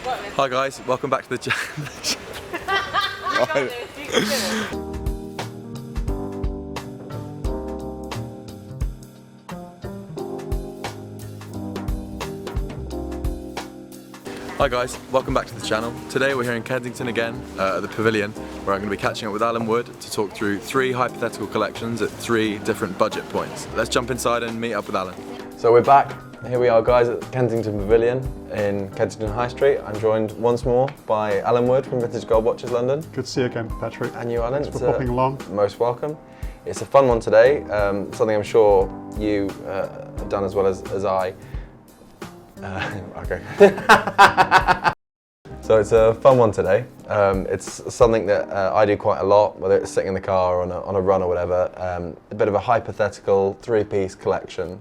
Hi guys, welcome back to the channel. Hi guys, welcome back to the channel. Today we're here in Kensington again at the Pavilion, where I'm going to be catching up with Alan Wood to talk through 3 hypothetical collections at 3 different budget points. Let's jump inside and meet up with Alan. So we're back. Here we are guys at Kensington Pavilion in Kensington High Street. I'm joined once more by Alan Wood from Vintage Gold Watches London. Good to see you again, Patrick. And you, Alan. Thanks for popping along. Most welcome. It's a fun one today, something I'm sure you have done as well as I. Okay. So it's a fun one today. It's something that I do quite a lot, whether it's sitting in the car or on a run or whatever. A bit of a hypothetical 3-piece collection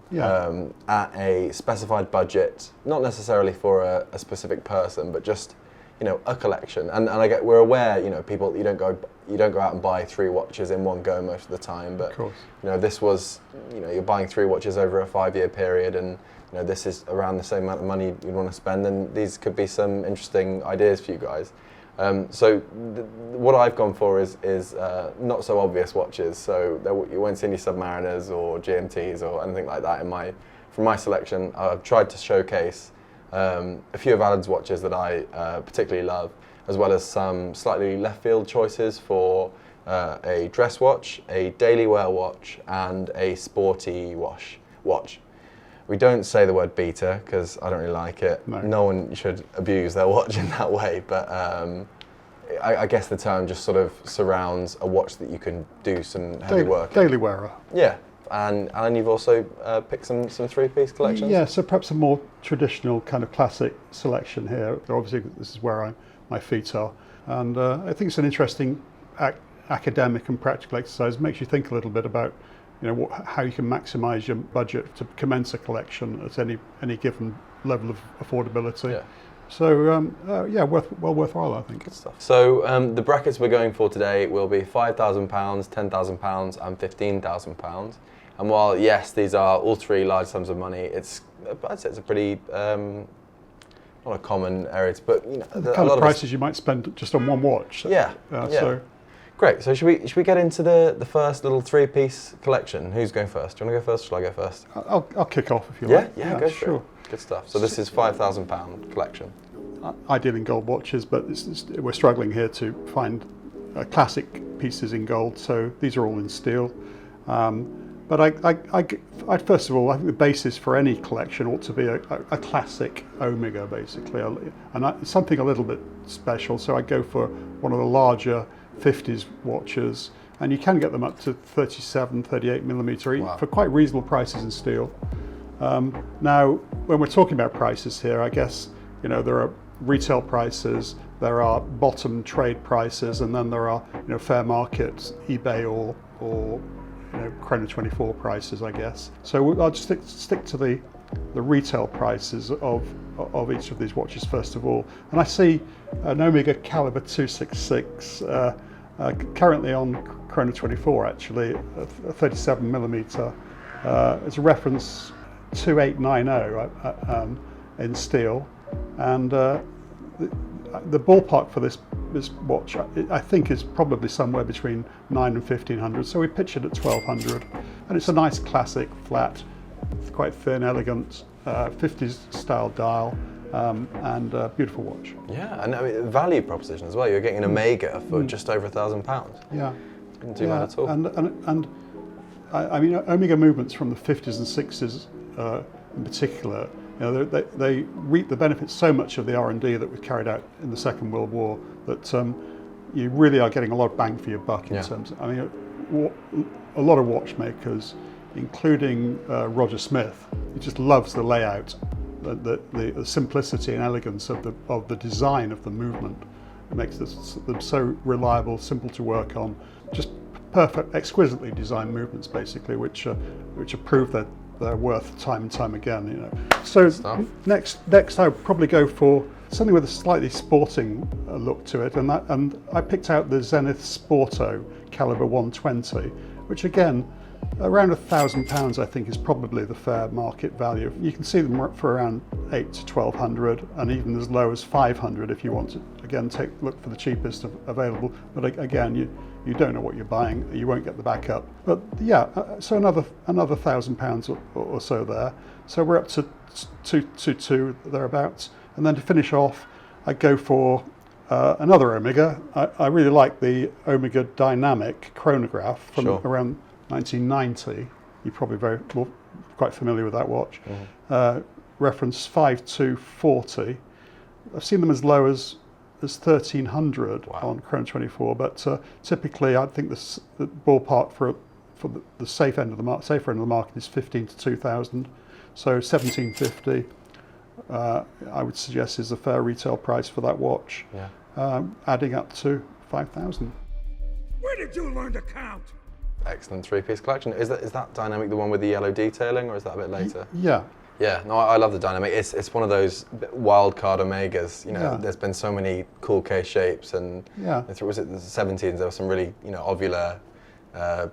at a specified budget, not necessarily for a specific person, but just a collection. And we're aware, people, you don't go out and buy 3 watches in one go most of the time. But of course. This was, you're buying 3 watches over a 5-year period, and this is around the same amount of money you'd want to spend, and these could be some interesting ideas for you guys. So what I've gone for is not so obvious watches, so you won't see any Submariners or GMTs or anything like that from my selection. I've tried to showcase a few of Alan's watches that I particularly love, as well as some slightly left field choices for a dress watch, a daily wear watch, and a sporty watch. We don't say the word beta because I don't really like it. No one should abuse their watch in that way, but I guess the term just sort of surrounds a watch that you can do some heavy work. Daily wearer. Yeah, and Alan, you've also picked some 3-piece collections? Yeah, so perhaps a more traditional kind of classic selection here. Obviously this is where my feet are, and I think it's an interesting academic and practical exercise. It makes you think a little bit about how you can maximise your budget to commence a collection at any given level of affordability. Yeah. So well worthwhile, I think. Good stuff. So the brackets we're going for today will be £5,000, £10,000 and £15,000. And while yes, these are all 3 large sums of money, I'd say it's a pretty not a common area, but the kind of prices you might spend just on one watch. Yeah. So. Great, so should we get into the first little 3-piece collection? Who's going first? Do you want to go first or shall I go first? I'll kick off if you like. Yeah, go sure. Good stuff. So this is £5,000 collection. Ideal in gold watches, but we're struggling here to find classic pieces in gold, so these are all in steel. But I first of all, I think the basis for any collection ought to be a classic Omega, basically, and something a little bit special. So I go for one of the larger 50s watches, and you can get them up to 37, 38 millimeter for quite reasonable prices in steel. Now, when we're talking about prices here, I guess there are retail prices, there are bottom trade prices, and then there are fair market eBay or Chrono 24 prices, I guess. So I'll just stick to the retail prices of each of these watches first of all. And I see an Omega Caliber 266 currently on Chrono 24, actually, a 37 millimeter. It's a reference 2890 in steel, and the ballpark for this watch I think is probably somewhere between 900 and 1500. So we pitch it at 1200, and it's a nice classic flat, quite thin, elegant 50s style dial. And a beautiful watch. Yeah, and I mean, value proposition as well. You're getting an Omega for just over £1,000. Yeah, isn't too bad at all. And I mean, Omega movements from the 50s and 60s in particular, they reap the benefits so much of the R&D that was carried out in the Second World War that you really are getting a lot of bang for your buck in terms of, I mean, a lot of watchmakers, including Roger Smith, he just loves the layout. The simplicity and elegance of the design of the movement. It makes them so reliable, simple to work on, just perfect, exquisitely designed movements, basically, which have proved their worth time and time again. So next I would probably go for something with a slightly sporting look to it, and I picked out the Zenith Sporto Caliber 120, which again Around £1,000, I think, is probably the fair market value. You can see them for around 8 to 1200, and even as low as 500 if you want to, again, look for the cheapest available. But again, you don't know what you're buying, you won't get the backup. But yeah, so another £1,000 or so there. So we're up to two thereabouts. And then to finish off, I go for another Omega. I really like the Omega Dynamic chronograph from around 1990. You're probably quite familiar with that watch. Reference 5240. I've seen them as low as 1300 on Chrono24, but typically I think the ballpark for the safer end of the market is 15 to 2000. So 1750. I would suggest is a fair retail price for that watch, adding up to 5,000. Where did you learn to count? Excellent three-piece collection. Is that Dynamic the one with the yellow detailing, or is that a bit later? Yeah. Yeah, no, I love the Dynamic. It's one of those wild card Omegas. There's been so many cool case shapes, and was it the 17s? There were some really ovular,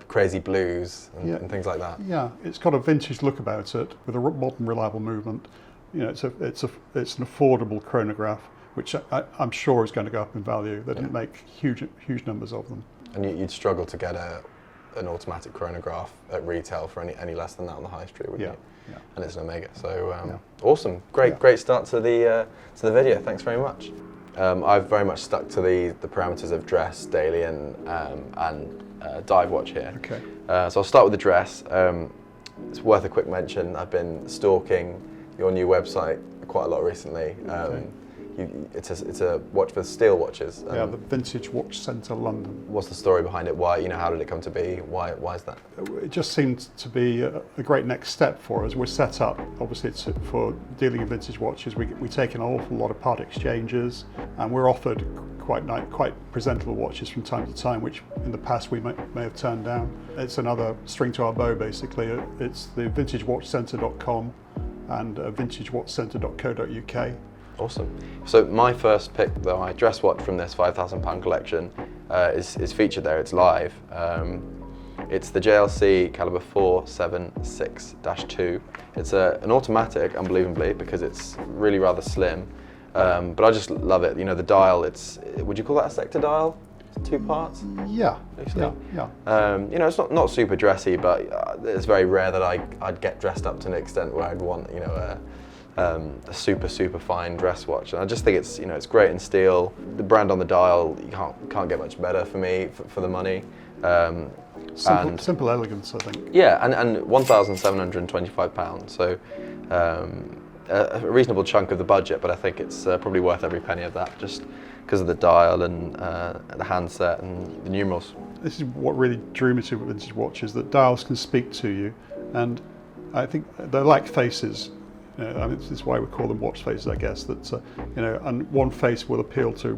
crazy blues and things like that. Yeah, it's got a vintage look about it with a modern, reliable movement. It's an affordable chronograph, which I'm sure is going to go up in value. They didn't make huge numbers of them. And you'd struggle to get an automatic chronograph at retail for any less than that on the high street, wouldn't you? Yeah. And it's an Omega, so awesome, great start to the video. Thanks very much. I've very much stuck to the parameters of dress, daily, and dive watch here. Okay. So I'll start with the dress. It's worth a quick mention. I've been stalking your new website quite a lot recently. It's a watch for steel watches. The Vintage Watch Centre London. What's the story behind it? Why, how did it come to be? Why is that? It just seemed to be a great next step for us. We're set up, obviously, for dealing in vintage watches. We take an awful lot of part exchanges, and we're offered quite presentable watches from time to time, which in the past we may have turned down. It's another string to our bow, basically. It's the vintagewatchcentre.com and vintagewatchcentre.co.uk. Awesome. So my first pick, though, my dress watch from this £5,000 collection is featured there. It's live. It's the JLC Caliber 476-2. It's an automatic, unbelievably, because it's really rather slim. But I just love it. The dial. Would you call that a sector dial? It's 2 parts. Yeah. Yeah. It's not super dressy, but it's very rare that I'd get dressed up to an extent where I'd want a super fine dress watch, and I just think it's great in steel. The brand on the dial, you can't get much better for me for the money. Simple elegance, I think. Yeah, and £1,725. So a reasonable chunk of the budget, but I think it's probably worth every penny of that, just because of the dial and the handset and the numerals. This is what really drew me to vintage watches, that dials can speak to you, and I think they're like faces. This is why we call them watch faces, I guess. That and one face will appeal to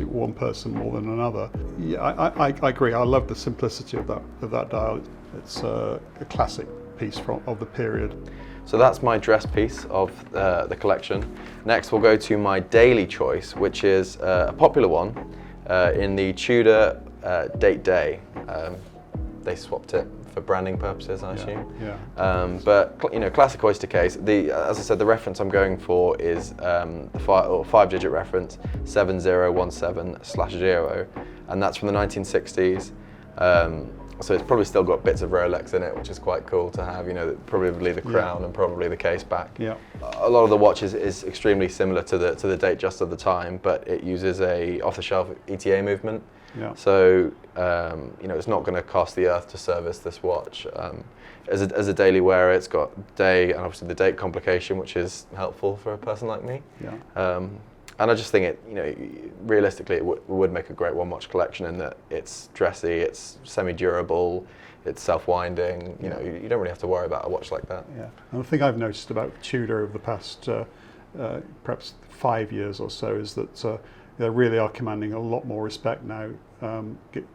one person more than another. Yeah, I agree. I love the simplicity of that dial. It's a classic piece of the period. So that's my dress piece of the collection. Next, we'll go to my daily choice, which is a popular one in the Tudor Date Day. They swapped it for branding purposes, I assume. Yeah. But classic oyster case. As I said, the reference I'm going for is the 5-digit reference 7017/0, and that's from the 1960s. So it's probably still got bits of Rolex in it, which is quite cool to have. Probably the crown and probably the case back. Yeah. A lot of the watch is extremely similar to the date just of the time, but it uses a off-the-shelf ETA movement. Yeah. So it's not going to cost the earth to service this watch. As a daily wearer, it's got day and obviously the date complication, which is helpful for a person like me. Yeah. And I just think realistically, it would make a great one-watch collection in that it's dressy, it's semi-durable, it's self-winding. You don't really have to worry about a watch like that. Yeah. And the thing I've noticed about Tudor over the past perhaps 5 years or so is that they really are commanding a lot more respect now,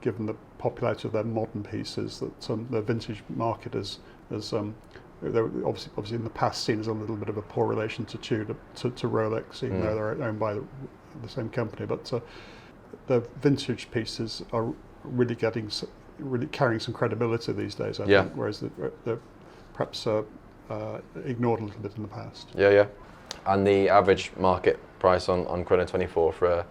given the popularity of their modern pieces. That the vintage market is they're obviously in the past seen as a little bit of a poor relation to Tudor, to Rolex, even though they're owned by the same company. But the vintage pieces are really getting really carrying some credibility these days, I Yeah. think, whereas they're perhaps ignored a little bit in the past. Yeah, yeah. And the average market price on Chrono 24 for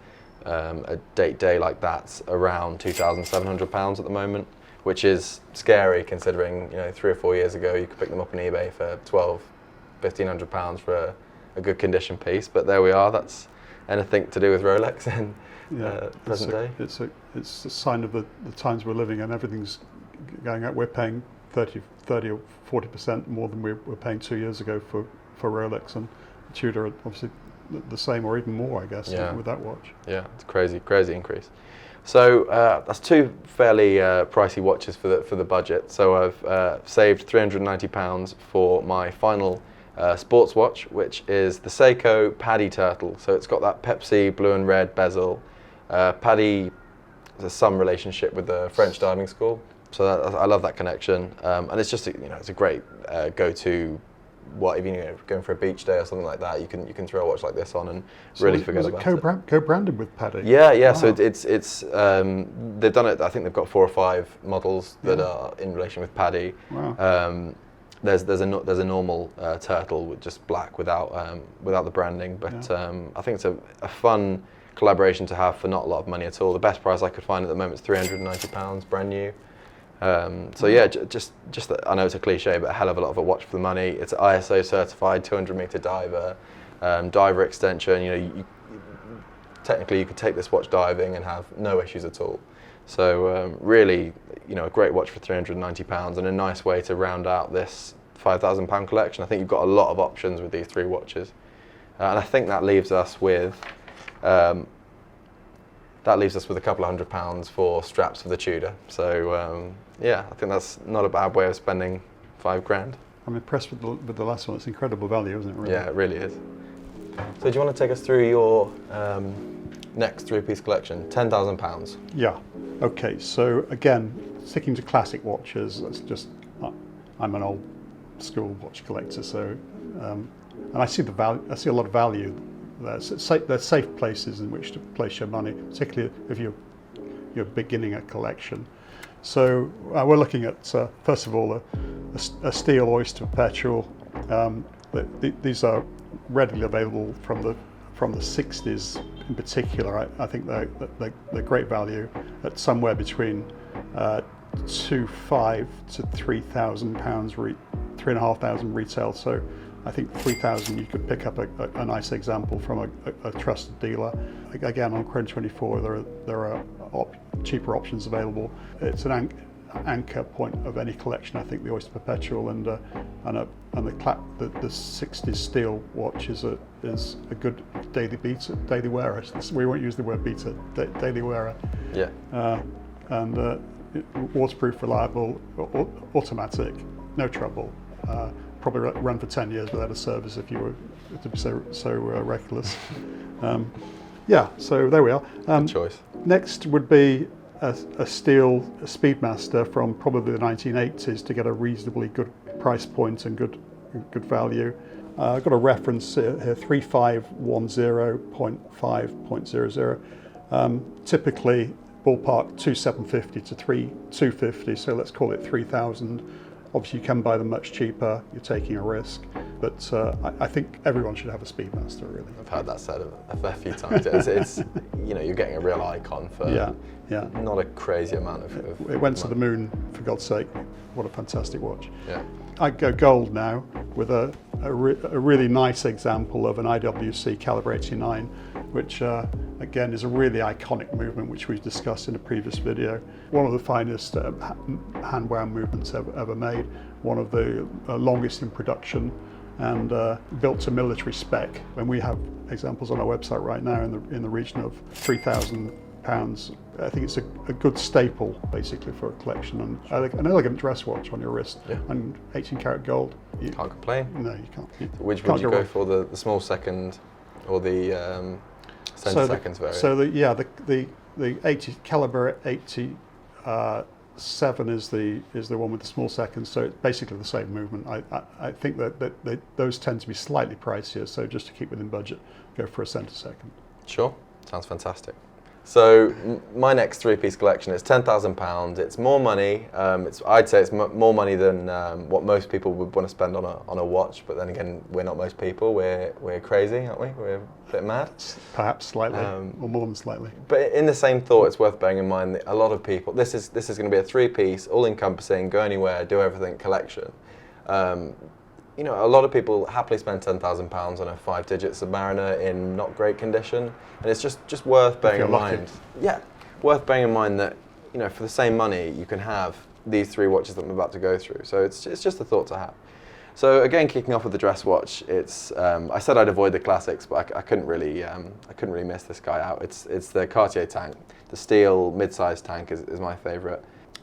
a date day like that's around £2,700 at the moment, which is scary considering 3 or 4 years ago you could pick them up on eBay for £1,500 for a good condition piece. But there we are. That's anything to do with Rolex in present day. It's a sign of the times we're living in. Everything's going up. We're paying 30 or 40% more than we were paying 2 years ago for Rolex, and Tudor are obviously the same or even more, I guess, with that watch. Yeah, it's crazy increase. So that's two fairly pricey watches for the budget. So I've saved £390 for my final sports watch, which is the Seiko Paddy Turtle. So it's got that Pepsi blue and red bezel. Paddy has some relationship with the French diving school, so I love that connection. And it's just it's a great go-to. If you're going for a beach day or something like that, you can throw a watch like this on and really forget about it. Co-branded with Patek? Yeah. Wow. So it's they've done it. I think they've got 4 or 5 models that are in relation with Paddy. Wow. There's a normal turtle with just black without the branding, but I think it's a fun collaboration to have for not a lot of money at all. The best price I could find at the moment is £390, brand new. So yeah, just I know it's a cliche, but a hell of a lot of a watch for the money. It's ISO certified, 200-meter diver, diver extension. Technically you could take this watch diving and have no issues at all. So really, a great watch for £390 and a nice way to round out this £5,000 collection. I think you've got a lot of options with these 3 watches, and I think that leaves us with. That leaves us with a couple of £100 for straps for the Tudor. So I think that's not a bad way of spending £5,000. I'm impressed with the last one. It's incredible value, isn't it? Really? Yeah, it really is. So do you want to take us through your next 3-piece collection? £10,000. Yeah. Okay. So again, sticking to classic watches. I'm an old school watch collector, so and I see I see a lot of value. They're safe places in which to place your money, particularly if you're beginning a collection. So we're looking at first of all a steel Oyster Perpetual. These are readily available from the 60s in particular. I think they're great value at somewhere between £2,500 to £3,000, £3,500 retail. So I think 3,000 you could pick up a nice example from a trusted dealer. Again, on Chrono 24 there are cheaper options available. It's an anchor point of any collection. I think the Oyster Perpetual and the 60s steel watch is a good daily wearer. We won't use the word beater, daily wearer. Yeah. And waterproof, reliable, automatic, no trouble. Probably run for 10 years without a service if you were to be so reckless. So there we are. Good choice. Next would be a steel Speedmaster from probably the 1980s to get a reasonably good price point and good value. I've got a reference here, 3510.5.00. Typically ballpark 2,750 to 3,250, so let's call it 3,000. Obviously, you can buy them much cheaper. You're taking a risk, but I think everyone should have a Speedmaster. Really, I've heard that said a fair few times. It's you're getting a real icon for not a crazy amount of it went to the moon, for God's sake. What a fantastic watch. Yeah. I'd go gold now with a really nice example of an IWC Caliber 89, which again is a really iconic movement which we've discussed in a previous video. One of the finest hand wound movements ever made, one of the longest in production, and built to military spec. And we have examples on our website right now in the region of £3,000. I think it's a good staple basically for a collection, and an elegant dress watch on your wrist, and 18 karat gold. You can't complain. No, you can't. Which would you go for, the small second or the centiseconds variant? So the 80 caliber 87 is the one with the small seconds. So it's basically the same movement. I think that those tend to be slightly pricier. So just to keep within budget, go for a centisecond. Sure, sounds fantastic. So my next three-piece collection is £10,000. It's more money. I'd say it's more money than what most people would want to spend on a watch. But then again, we're not most people. We're crazy, aren't we? We're a bit mad. Perhaps slightly, or more than slightly. But in the same thought, it's worth bearing in mind that a lot of people. This is going to be a three-piece, all-encompassing, go anywhere, do everything collection. You know, a lot of people happily spend £10,000 on a 5-digit Submariner in not great condition, and it's just worth bearing in mind. Yeah, worth bearing in mind that, you know, for the same money you can have these three watches that I'm about to go through. So it's just a thought to have. So again, kicking off with the dress watch, it's I said I'd avoid the classics, but I couldn't really miss this guy out. It's the Cartier tank. The steel mid-sized tank is my favourite.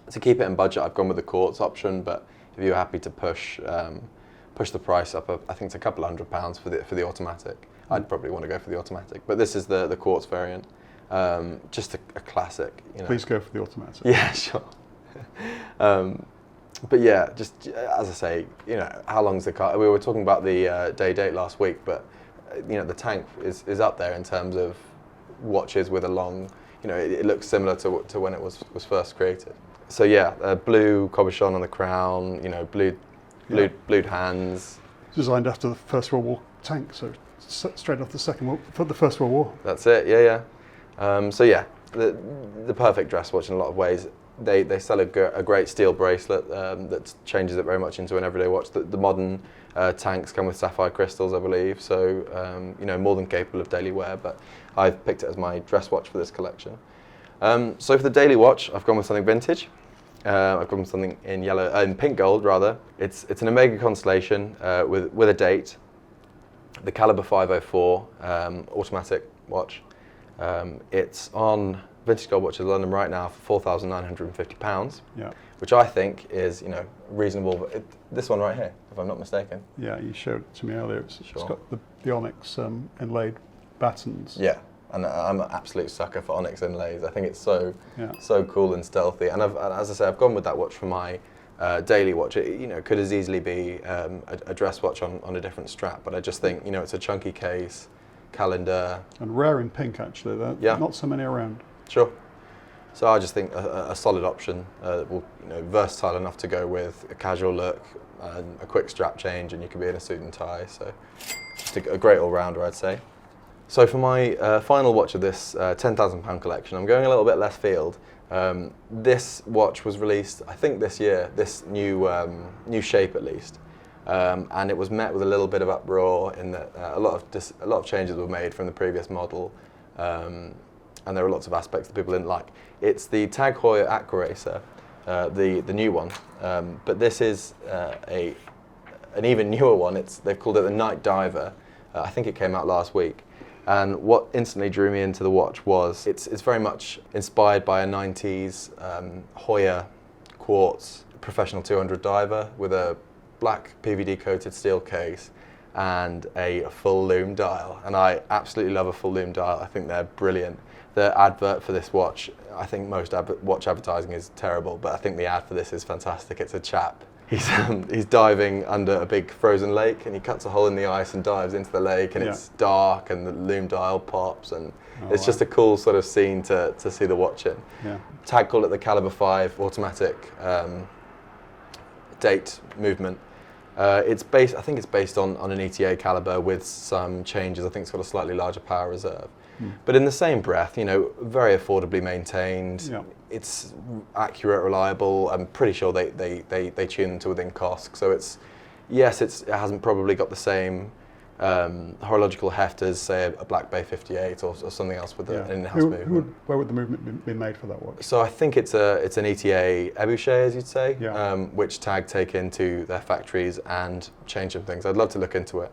To keep it in budget, I've gone with the quartz option, but if you're happy to push the price up, I think it's a couple £100 for the automatic. I'd probably want to go for the automatic, but this is the quartz variant. Just a classic. You know. Please go for the automatic. Yeah, sure. But yeah, just as I say, you know, how long's the car? We were talking about the date last week, but you know, the tank is up there in terms of watches with a long. You know, it looks similar to when it was first created. So yeah, blue cabochon on the crown. You know, blued hands. Designed after the First World War tank, so straight off the First World War. That's it. Yeah. So yeah, the perfect dress watch in a lot of ways. They sell a great steel bracelet that changes it very much into an everyday watch. The modern tanks come with sapphire crystals, I believe, so you know, more than capable of daily wear. But I've picked it as my dress watch for this collection. So for the daily watch, I've gone with something vintage. I've gone with something in pink gold rather. It's an Omega Constellation with a date. The caliber 504 automatic watch. It's on Vintage Gold Watches London right now for £4,950. Yeah. Which I think is, you know, reasonable. This one right here, if I'm not mistaken. Yeah, you showed it to me earlier. It's got the onyx inlaid battens. Yeah, and I'm an absolute sucker for onyx inlays. I think it's so cool and stealthy. And as I say, I've gone with that watch for my daily watch. It, you know, could as easily be a dress watch on a different strap, but I just think, you know, it's a chunky case, calendar. And rare in pink, actually. There are not so many around. Sure. So I just think a solid option, will, you know, versatile enough to go with a casual look, and a quick strap change, and you can be in a suit and tie. So just a great all-rounder, I'd say. So for my final watch of this £10,000 collection, I'm going a little bit left field. This watch was released, I think, this year. This new shape, at least. And it was met with a little bit of uproar in that a lot of changes were made from the previous model. And there were lots of aspects that people didn't like. It's the Tag Heuer Aquaracer, the new one, but this is an even newer one. They've called it the Night Diver. I think it came out last week. And what instantly drew me into the watch was it's very much inspired by a 90s Heuer quartz professional 200 diver with a black PVD coated steel case and a full lume dial. And I absolutely love a full lume dial. I think they're brilliant. The advert for this watch, I think most watch advertising is terrible, but I think the ad for this is fantastic. It's a chap. He's diving under a big frozen lake, and he cuts a hole in the ice and dives into the lake, and it's dark, and the lume dial pops, and it's just a cool sort of scene to see the watch in. Yeah. Tag call it the Caliber 5 automatic date movement. I think it's based on an ETA caliber with some changes. I think it's got a slightly larger power reserve. But in the same breath, you know, very affordably maintained. Yeah. It's accurate, reliable. I'm pretty sure they tune them to within COSC. So it hasn't probably got the same horological heft as, say, a Black Bay 58 or something else with an in-house movement. Where would the movement be made for that watch? So I think it's an ETA Ebouché, as you'd say, which Tag take into their factories and change some things. I'd love to look into it.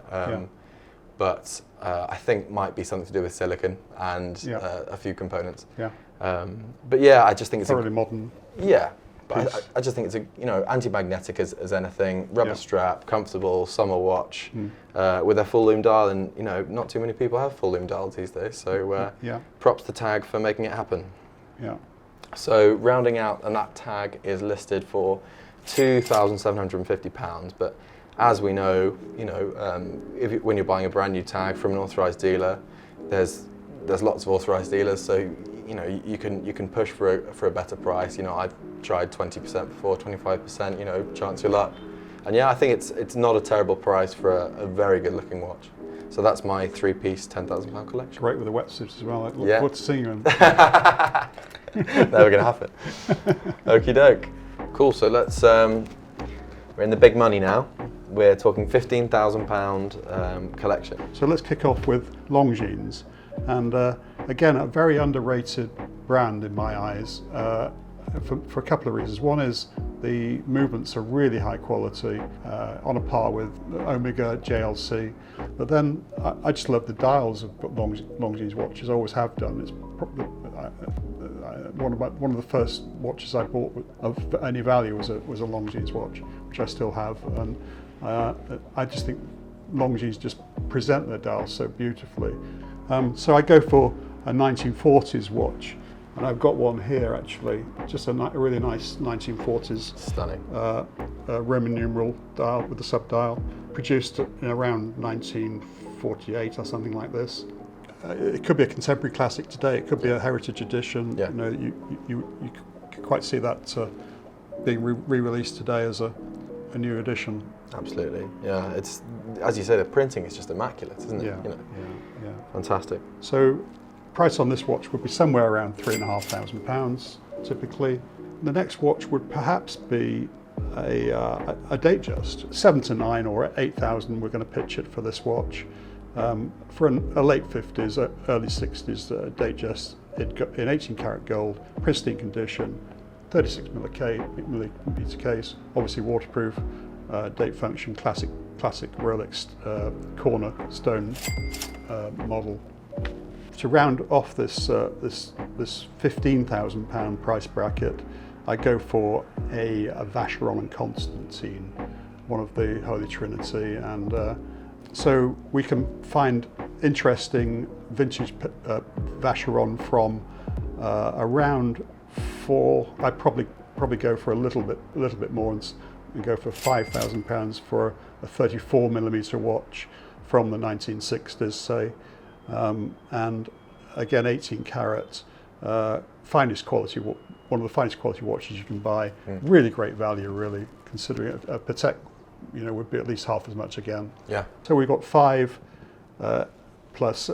But I think might be something to do with silicon and a few components. Yeah. But yeah, I just think it's thoroughly modern. Yeah, but I just think it's anti-magnetic as anything. Rubber strap, comfortable summer watch with a full lume dial, and you know, not too many people have full lume dials these days. So props to Tag for making it happen. Yeah. So rounding out, and that Tag is listed for £2,750, but as we know, you know, when you're buying a brand new Tag from an authorised dealer, there's lots of authorised dealers, so you you can push for a better price. I've tried 20% before, 25%. Chance your luck. And yeah, I think it's not a terrible price for a very good looking watch. So that's my 3-piece £10,000 collection. Great with the wetsuits as well. I look Yeah. forward to seeing you in. Never gonna happen. Okie doke. Cool. So let's. We're in the big money now. We're talking £15,000 collection. So let's kick off with Longines, and again, a very underrated brand in my eyes, for a couple of reasons. One is the movements are really high quality, on a par with Omega JLC. But then I just love the dials of Longines watches. I always have done. It's probably one of the first watches I bought of any value was a Longines watch, which I still have, and I just think Longines just present their dials so beautifully. So I go for a 1940s watch, and I've got one here actually, just a really nice 1940s Stunning. Roman numeral dial with the sub-dial, produced in around 1948 or something like this. It could be a contemporary classic today. It could be a heritage edition. Yeah. You could quite see that being re-released today as a new edition. Absolutely. Yeah. It's, as you say, the printing is just immaculate, isn't it? Yeah. Yeah. Fantastic. So, price on this watch would be somewhere around £3,500 typically. The next watch would perhaps be a Datejust, 7 to 9 or 8,000. We're going to pitch it for this watch. For a late 50s, early 60s Datejust in 18 karat gold, pristine condition, 36 millimeter case, obviously waterproof, date function, classic Rolex cornerstone model. To round off this £15,000 price bracket, I go for a Vacheron and Constantine, one of the Holy Trinity, and so we can find interesting vintage Vacheron from around I'd probably go for a little bit more and go for £5,000 for a 34 millimeter watch from the 1960s, say, and again 18 karat, finest quality, one of the finest quality watches you can buy. Really great value, really, considering a Patek, would be at least half as much again. Yeah. So we've got 5 plus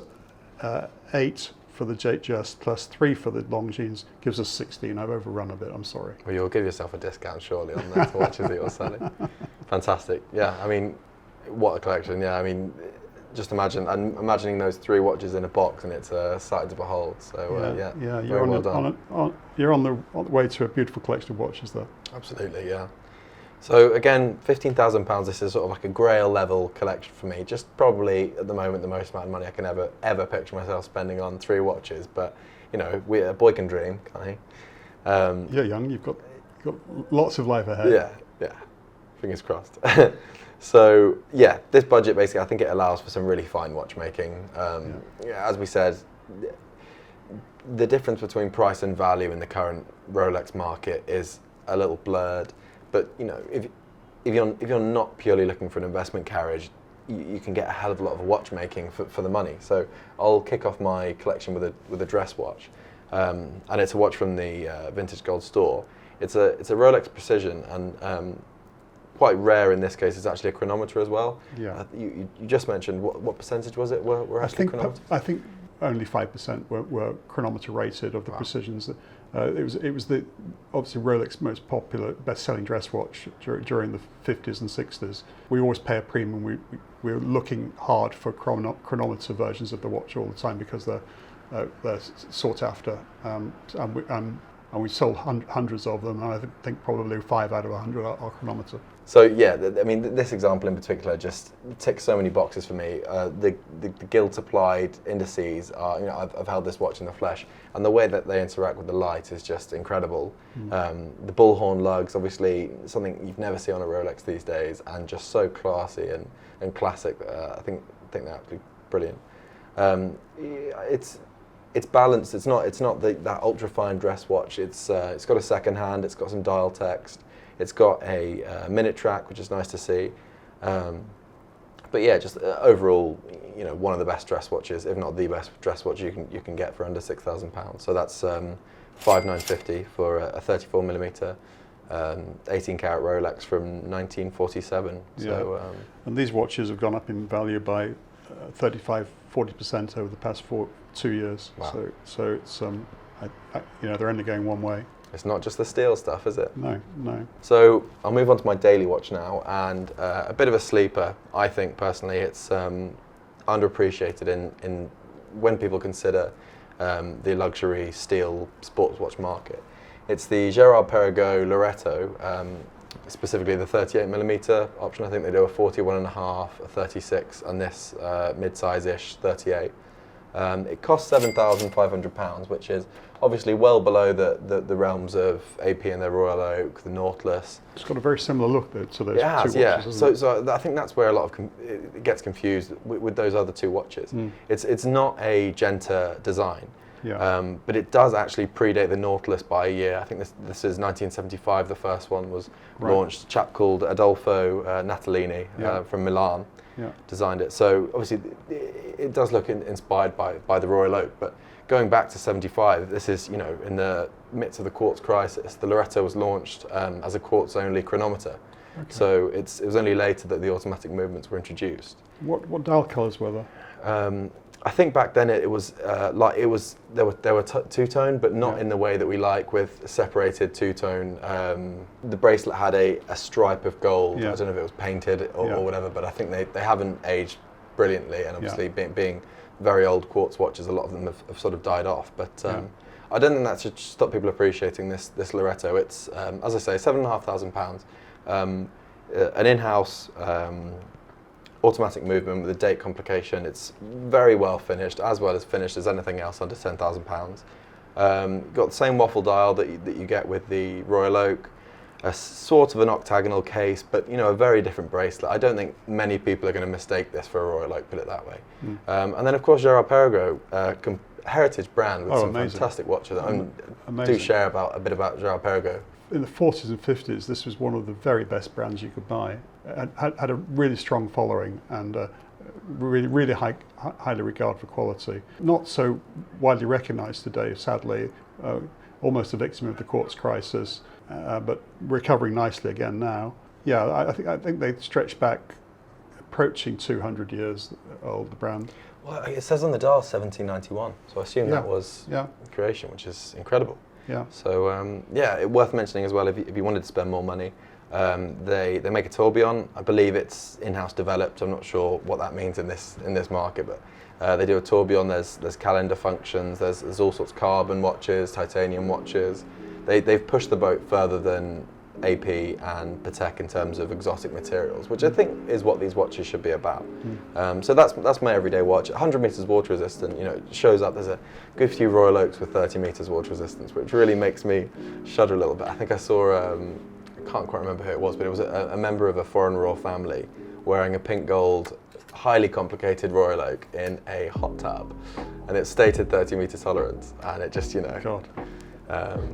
8 for the Datejust plus 3 for the Longines, gives us 16. I've overrun a bit, I'm sorry. Well, you'll give yourself a discount surely on the watches that you're selling. Fantastic. Yeah, I mean, what a collection. Yeah, I mean, just I'm imagining those 3 watches in a box, and it's a sight to behold. So yeah, you're you're on the way to a beautiful collection of watches there. Absolutely, yeah. So again, £15,000. This is sort of like a Grail level collection for me. Just probably at the moment the most amount of money I can ever picture myself spending on 3 watches. But a boy can dream, can't he? You're young. You've got lots of life ahead. Yeah. Fingers crossed. So yeah, this budget basically, I think it allows for some really fine watchmaking. As we said, the difference between price and value in the current Rolex market is a little blurred. But if you're not purely looking for an investment carriage, you can get a hell of a lot of watchmaking for the money. So I'll kick off my collection with a dress watch, and it's a watch from the Vintage Gold store. It's a Rolex Precision, and quite rare in this case, it's actually a chronometer as well. Yeah. You just mentioned what percentage was it? Were actually chronometers? I think only 5% were chronometer rated of the Precisions. It was the obviously Rolex most popular, best-selling dress watch during the 50s and 60s. We always pay a premium. We're looking hard for chronometer versions of the watch all the time because they're sought after, and we sold hundreds of them. And I think probably 5 out of 100 are chronometer. So yeah, I mean, this example in particular just ticks so many boxes for me. The gilt-applied indices are, I've held this watch in the flesh, and the way that they interact with the light is just incredible. The bullhorn lugs, obviously, something you've never seen on a Rolex these days, and just so classy and classic. I think they're absolutely brilliant. It's balanced. It's not that ultra fine dress watch. It's got a second hand. It's got some dial text. It's got a minute track, which is nice to see. But yeah, just overall, you know, one of the best dress watches, if not the best dress watch you can get for under £6,000. So that's 5,950 for a 34mm 18 karat Rolex from 1947. So, and these watches have gone up in value by 35-40% over the past 2 years. Wow. So it's you know, they're only going one way. It's not just the steel stuff, is it? No. So I'll move on to my daily watch now, and a bit of a sleeper. I think personally, it's underappreciated in when people consider the luxury steel sports watch market. It's the Girard-Perregaux Loretto, specifically the 38mm option. I think they do a 41.5, a 36, and this mid-size-ish 38. It costs £7,500, which is obviously well below the realms of AP and their Royal Oak, the Nautilus. It's got a very similar look though, to those it has, two watches. Yeah. So I think that's where a lot of it gets confused with those other two watches. It's not a Genta design. Yeah. But it does actually predate the Nautilus by a year. I think this is 1975. The first one was launched. A chap called Adolfo Natalini from Milan designed it. So obviously it does look inspired by the Royal Oak. But going back to 75, this is, you know, in the midst of the quartz crisis. The Loretto was launched as a quartz-only chronometer. Okay. So it was only later that the automatic movements were introduced. What dial colours were there? I think back then there were two-tone, but not in the way that we like with separated two-tone. The bracelet had a stripe of gold. I don't know if it was painted or whatever, but I think they haven't aged brilliantly, and obviously being very old quartz watches, a lot of them have sort of died off. But I don't think that should stop people appreciating this Loretto. It's as I say, £7,500, an in-house. Automatic movement with a date complication. It's very well finished, as well as finished as anything else under £10,000. Got the same waffle dial that you get with the Royal Oak, a sort of an octagonal case, but you know, a very different bracelet. I don't think many people are going to mistake this for a Royal Oak, put it that way. And then of course Girard-Perregaux, heritage brand with some fantastic watches. I do share a bit about Girard-Perregaux. In the 40s and 50s, this was one of the very best brands you could buy. It had a really strong following and really highly regard for quality. Not so widely recognised today, sadly, almost a victim of the quartz crisis, but recovering nicely again now. Yeah, I think they stretched back, approaching 200 years old, the brand. Well, it says on the dial 1791, so I assume that was creation, which is incredible. Yeah. So worth mentioning as well, if you wanted to spend more money, they make a tourbillon. I believe it's in-house developed. I'm not sure what that means in this market, but they do a tourbillon. There's calendar functions. There's all sorts of carbon watches, titanium watches. They've pushed the boat further than AP and Patek in terms of exotic materials, which I think is what these watches should be about. So that's my everyday watch. 100 meters water resistant. You know, it shows up. There's a good few Royal Oaks with 30 meters water resistance, which really makes me shudder a little bit. I think I saw I can't quite remember who it was, but it was a member of a foreign royal family wearing a pink gold, highly complicated Royal Oak in a hot tub, and it stated 30 meter tolerance, and it just, you know. God.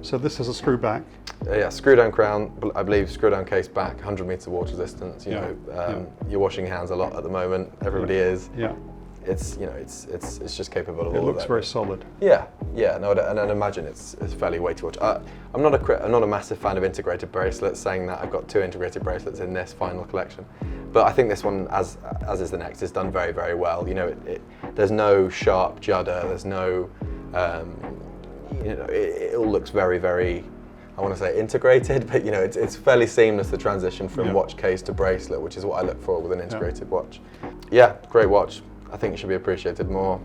So this has a screw back. Yeah, screw down crown, I believe, screw down case back, 100 meter water resistance. You know, you're washing your hands a lot at the moment. Everybody is. Yeah. It's, you know, it's just capable of all of that. It looks very solid. Yeah. No, and I'd imagine it's fairly weighty watch. I'm not a massive fan of integrated bracelets. Saying that, I've got 2 integrated bracelets in this final collection, but I think this one, as is the next, is done very, very well. You know, there's no sharp judder. There's no, you know, it all looks very, very, I want to say integrated, but you know, it's fairly seamless, the transition from watch case to bracelet, which is what I look for with an integrated watch. Yeah, great watch. I think it should be appreciated more.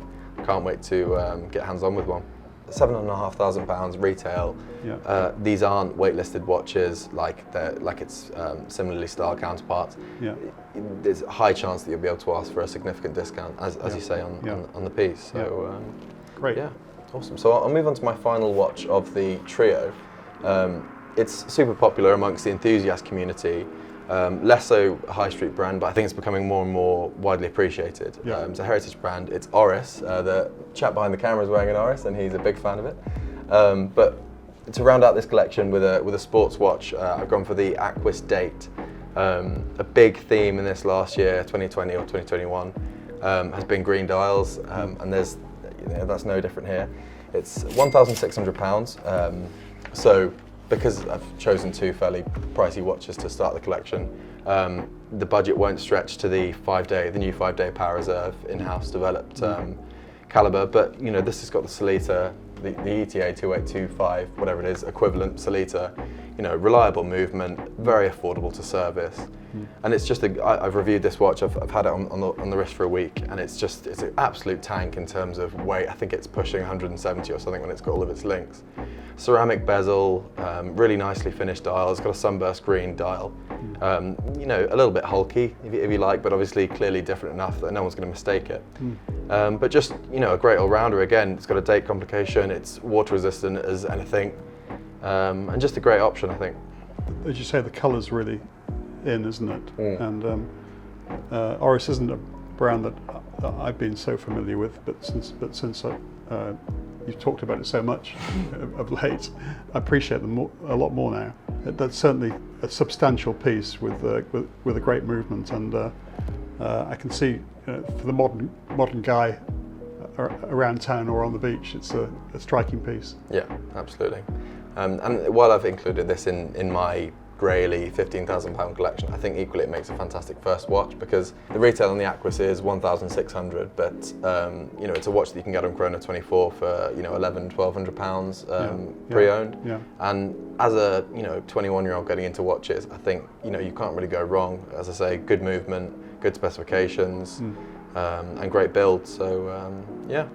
Can't wait to get hands on with one. £7,500 retail. Yeah. These aren't waitlisted watches like it's similarly styled counterparts. Yeah. There's a high chance that you'll be able to ask for a significant discount, as you say, on the piece. So great. Yeah, awesome. So I'll move on to my final watch of the trio. It's super popular amongst the enthusiast community. Less so a high street brand, but I think it's becoming more and more widely appreciated. Yeah. It's a heritage brand. It's Oris. The chap behind the camera is wearing an Oris, and he's a big fan of it. But to round out this collection with a sports watch, I've gone for the Aquis Date. A big theme in this last year, 2020 or 2021, has been green dials, and there's, that's no different here. It's £1,600. So because I've chosen two fairly pricey watches to start the collection, the budget won't stretch to the new 5-day Power Reserve in-house developed caliber. But this has got the Solita, the ETA 2825, whatever it is, equivalent Solita. Reliable movement, very affordable to service, and it's just I've reviewed this watch. I've had it on the wrist for a week, and it's an absolute tank in terms of weight. I think it's pushing 170 or something when it's got all of its links. Ceramic bezel, really nicely finished dial. It's got a sunburst green dial. A little bit hulky if you like, but obviously clearly different enough that no one's going to mistake it. But just a great all-rounder. Again, it's got a date complication. It's water resistant as anything. And just a great option, I think. As you say, the colour's really in, isn't it? And Oris isn't a brand that I've been so familiar with, but since you've talked about it so much of late, I appreciate them a lot more now. That's certainly a substantial piece with a great movement, and I can see for the modern guy around town or on the beach, it's a striking piece. Yeah, absolutely. And while I've included this in my Grayley £15,000 collection, I think equally it makes a fantastic first watch, because the retail on the Aquis is £1,600, but it's a watch that you can get on Chrono 24 for £1,100-1,200 pre-owned. Yeah. And as a 21-year-old getting into watches, I think you can't really go wrong. As I say, good movement, good specifications, and great build. So yeah.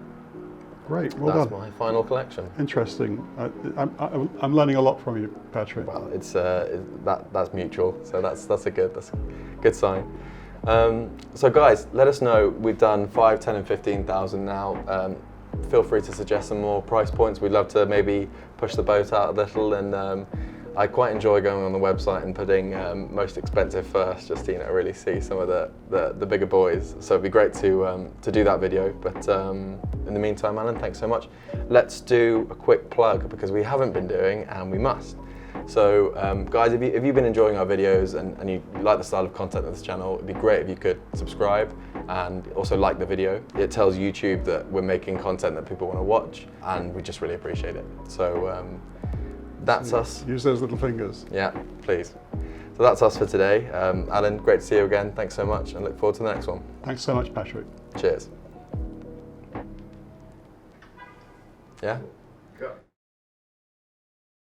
Great, well done. That's my final collection. Interesting. I'm learning a lot from you, Patrick. Well, it's that's mutual, so that's a good sign. So guys, let us know. We've done 5, 10, and 15,000 now. Feel free to suggest some more price points. We'd love to maybe push the boat out a little, and I quite enjoy going on the website and putting most expensive first, just to really see some of the bigger boys. So it'd be great to do that video. But in the meantime, Alan, thanks so much. Let's do a quick plug, because we haven't been doing, and we must. So guys, if you've been enjoying our videos and you like the style of content of this channel, it'd be great if you could subscribe and also like the video. It tells YouTube that we're making content that people want to watch, and we just really appreciate it. So that's us. Use those little fingers. Yeah, please. So that's us for today. Alan, great to see you again. Thanks so much, and look forward to the next one. Thanks so much, Patrick. Cheers. Yeah.